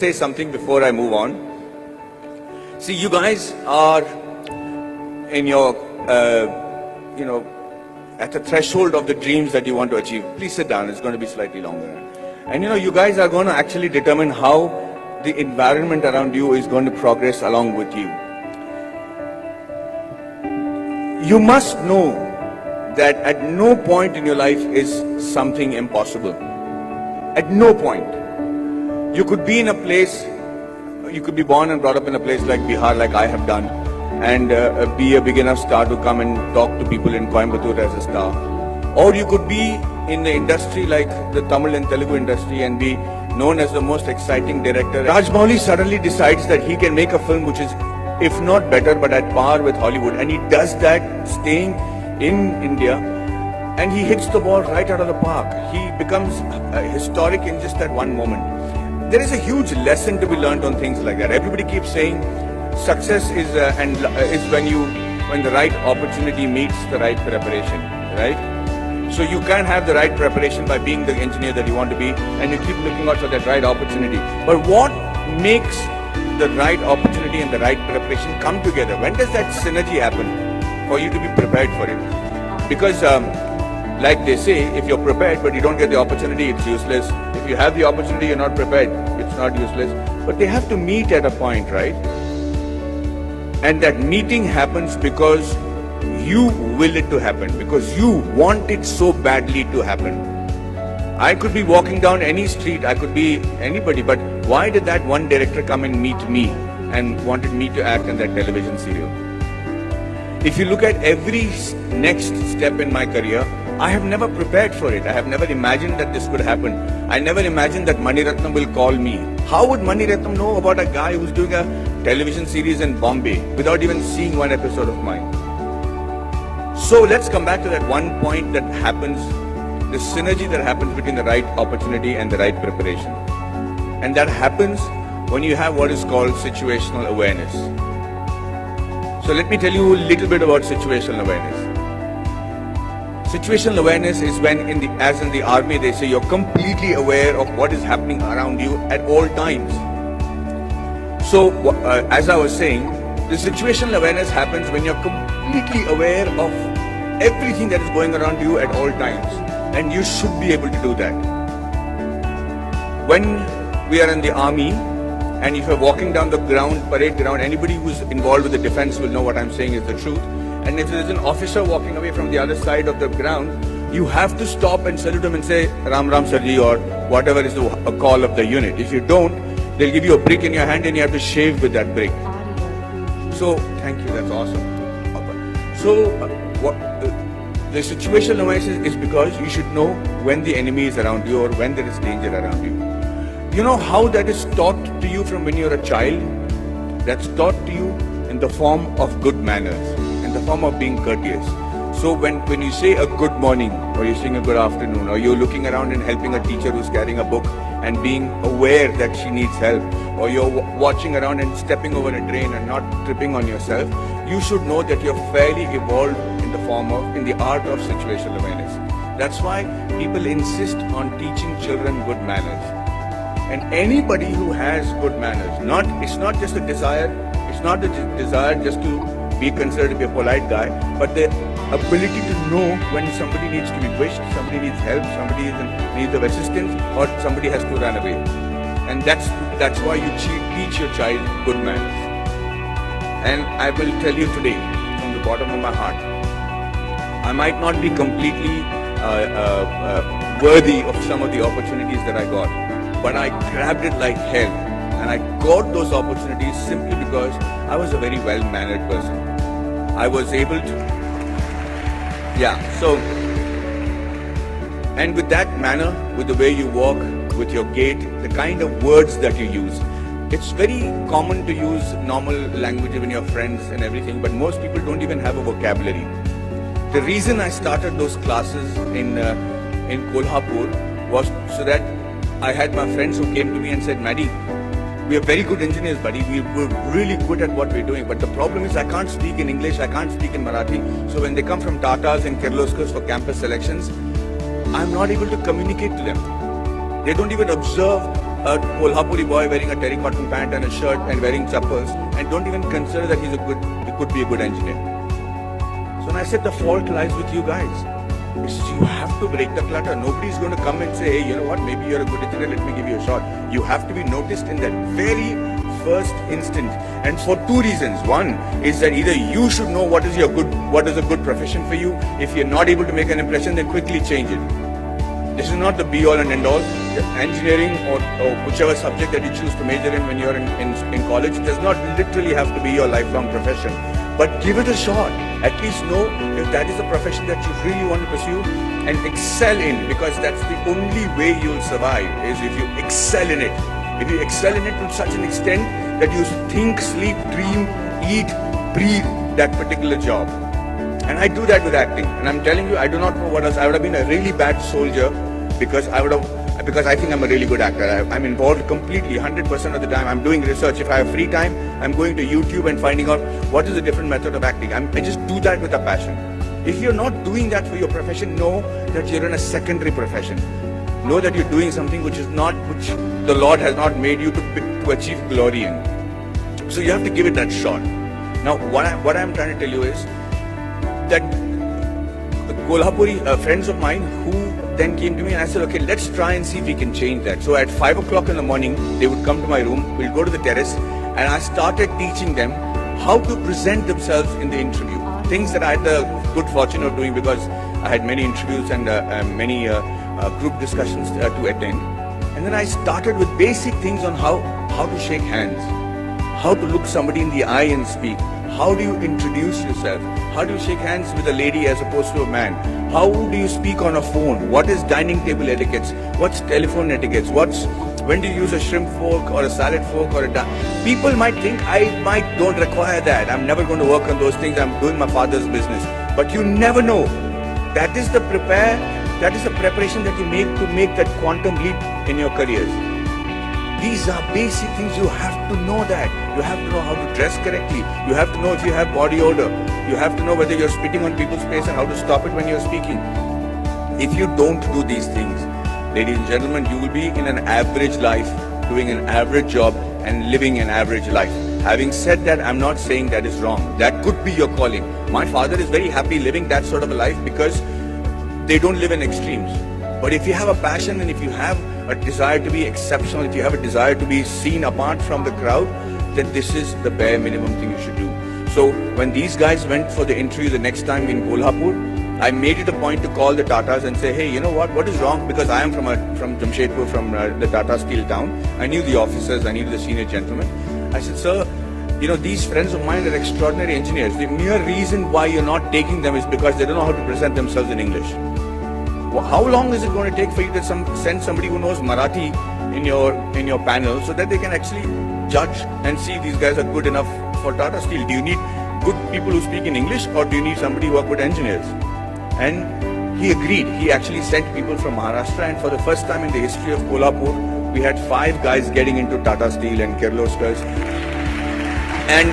say something before I move on. See, you guys are in your, at the threshold of the dreams that you want to achieve. Please sit down, it's going to be slightly longer. And you guys are going to actually determine how the environment around you is going to progress along with you. You must know that at no point in your life is something impossible. At no point. You could be in a place, you could be born and brought up in a place like Bihar, like I have done, and be a big enough star to come and talk to people in Coimbatore as a star. Or you could be in the industry like the Tamil and Telugu industry and be known as the most exciting director. Rajmouli suddenly decides that he can make a film which is, if not better, but at par with Hollywood. And he does that staying in India, and he hits the ball right out of the park. He becomes historic in just that one moment. There is a huge lesson to be learned on things like that. Everybody keeps saying success is when the right opportunity meets the right preparation, right? So you can't have the right preparation by being the engineer that you want to be, and you keep looking out for that right opportunity. But what makes the right opportunity and the right preparation come together? When does that synergy happen for you to be prepared for it? Because like they say, if you're prepared but you don't get the opportunity, it's useless. If you have the opportunity, you're not prepared, it's not useless. But they have to meet at a point, right? And that meeting happens because you will it to happen, because you want it so badly to happen. I could be walking down any street, I could be anybody, but why did that one director come and meet me and wanted me to act in that television serial? If you look at every next step in my career, I have never prepared for it. I have never imagined that this could happen. I never imagined that Mani Ratnam will call me. How would Mani Ratnam know about a guy who's doing a television series in Bombay without even seeing one episode of mine? So let's come back to that one point that happens, the synergy that happens between the right opportunity and the right preparation. And that happens when you have what is called situational awareness. So let me tell you a little bit about situational awareness. Situational awareness is when, as in the army, they say you're completely aware of what is happening around you at all times. So as I was saying, the situational awareness happens when you're completely aware of everything that is going around you at all times. And you should be able to do that. When we are in the army, and if you're walking down the ground, parade ground, anybody who's involved with the defense will know what I'm saying is the truth. And if there's an officer walking away from the other side of the ground, you have to stop and salute him and say, Ram Ram Sarji, or whatever is the call of the unit. If you don't, they'll give you a brick in your hand and you have to shave with that brick. So, thank you, that's awesome. So, the situational awareness is because you should know when the enemy is around you or when there is danger around you. You know how that is taught to you from when you're a child? That's taught to you in the form of good manners, in the form of being courteous. So when you say a good morning, or you're saying a good afternoon, or you're looking around and helping a teacher who's carrying a book and being aware that she needs help, or you're watching around and stepping over a drain and not tripping on yourself, you should know that you're fairly evolved in the art of situational awareness. That's why people insist on teaching children good manners. And anybody who has good manners, it's not just a desire, it's not the desire just to be considered to be a polite guy, but the ability to know when somebody needs to be wished, somebody needs help, somebody needs of assistance, or somebody has to run away. And that's why you teach your child good manners. And I will tell you today, from the bottom of my heart, I might not be completely worthy of some of the opportunities that I got, but I grabbed it like hell, and I got those opportunities simply because I was a very well-mannered person. I was able to, and with that manner, with the way you walk, with your gait, the kind of words that you use, it's very common to use normal language when you're friends and everything, but most people don't even have a vocabulary. The reason I started those classes in Kolhapur was so that I had my friends who came to me and said, Maddie, we are very good engineers, buddy. We're really good at what we're doing. But the problem is I can't speak in English, I can't speak in Marathi. So when they come from Tatas and Kirloskars for campus selections, I'm not able to communicate to them. They don't even observe a Kolhapuri boy wearing a terry cotton pant and a shirt and wearing chappals and don't even consider that he could be a good engineer. So when I said the fault lies with you guys, it's you have to break the clutter. Nobody's going to come and say, hey, you know what, maybe you're a good engineer, let me give you a shot. You have to be noticed in that very first instant, and for two reasons. One is that either you should know what is a good profession for you. If you're not able to make an impression, then quickly change it. This is not the be all and end all. Engineering or whichever subject that you choose to major in when you're in college does not literally have to be your lifelong profession. But give it a shot. At least know if that is a profession that you really want to pursue and excel in, because that's the only way you'll survive, is if you excel in it. If you excel in it to such an extent that you think, sleep, dream, eat, breathe that particular job. And I do that with acting. And I'm telling you, I do not know what else. I would have been a really bad soldier because I think I'm a really good actor. I'm involved completely, 100% of the time. I'm doing research. If I have free time, I'm going to YouTube and finding out what is a different method of acting. I just do that with a passion. If you're not doing that for your profession, know that you're in a secondary profession. Know that you're doing something which the Lord has not made you to achieve glory in. So you have to give it that shot. Now, what I'm trying to tell you is that Kolhapuri friends of mine who then came to me and I said, okay, let's try and see if we can change that. So at 5 o'clock in the morning, they would come to my room, we'll go to the terrace, and I started teaching them how to present themselves in the interview. Things that I had the good fortune of doing because I had many interviews and many group discussions to attend. And then I started with basic things on how to shake hands, how to look somebody in the eye and speak. How do you introduce yourself? How do you shake hands with a lady as opposed to a man? How do you speak on a phone? What is dining table etiquettes? What's telephone etiquettes? When do you use a shrimp fork or a salad fork or people might think I don't require that. I'm never going to work on those things. I'm doing my father's business. But you never know. That is the preparation that you make to make that quantum leap in your careers. These are basic things. You have to know that. You have to know how to dress correctly. You have to know if you have body odor. You have to know whether you're spitting on people's face and how to stop it when you're speaking. If you don't do these things, ladies and gentlemen, you will be in an average life, doing an average job and living an average life. Having said that, I'm not saying that is wrong. That could be your calling. My father is very happy living that sort of a life because they don't live in extremes. But if you have a passion and if you have a desire to be exceptional, if you have a desire to be seen apart from the crowd, then this is the bare minimum thing you should do. So when these guys went for the interview the next time in Kolhapur, I made it a point to call the Tatas and say, hey, you know what is wrong? Because I am from Jamshedpur, from the Tata Steel town. I knew the officers, I knew the senior gentlemen. I said, sir, you know, these friends of mine are extraordinary engineers. The mere reason why you're not taking them is because they don't know how to present themselves in English. How long is it going to take for you to send somebody who knows Marathi in your panel so that they can actually judge and see these guys are good enough for Tata Steel? Do you need good people who speak in English or do you need somebody who are good engineers? And he agreed. He actually sent people from Maharashtra, and for the first time in the history of Kolhapur, we had 5 guys getting into Tata Steel and Kirloskars. And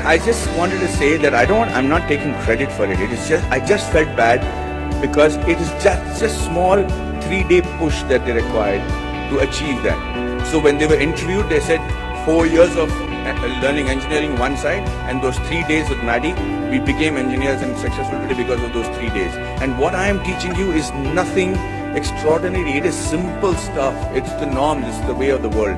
I just wanted to say that I'm not taking credit for it. I just felt bad because it is just small 3-day push that they required to achieve that. So when they were interviewed, they said 4 years of learning engineering one side and those 3 days with Maddie, we became engineers and successful today because of those 3 days. And what I am teaching you is nothing extraordinary. It is simple stuff. It's the norms. It's the way of the world.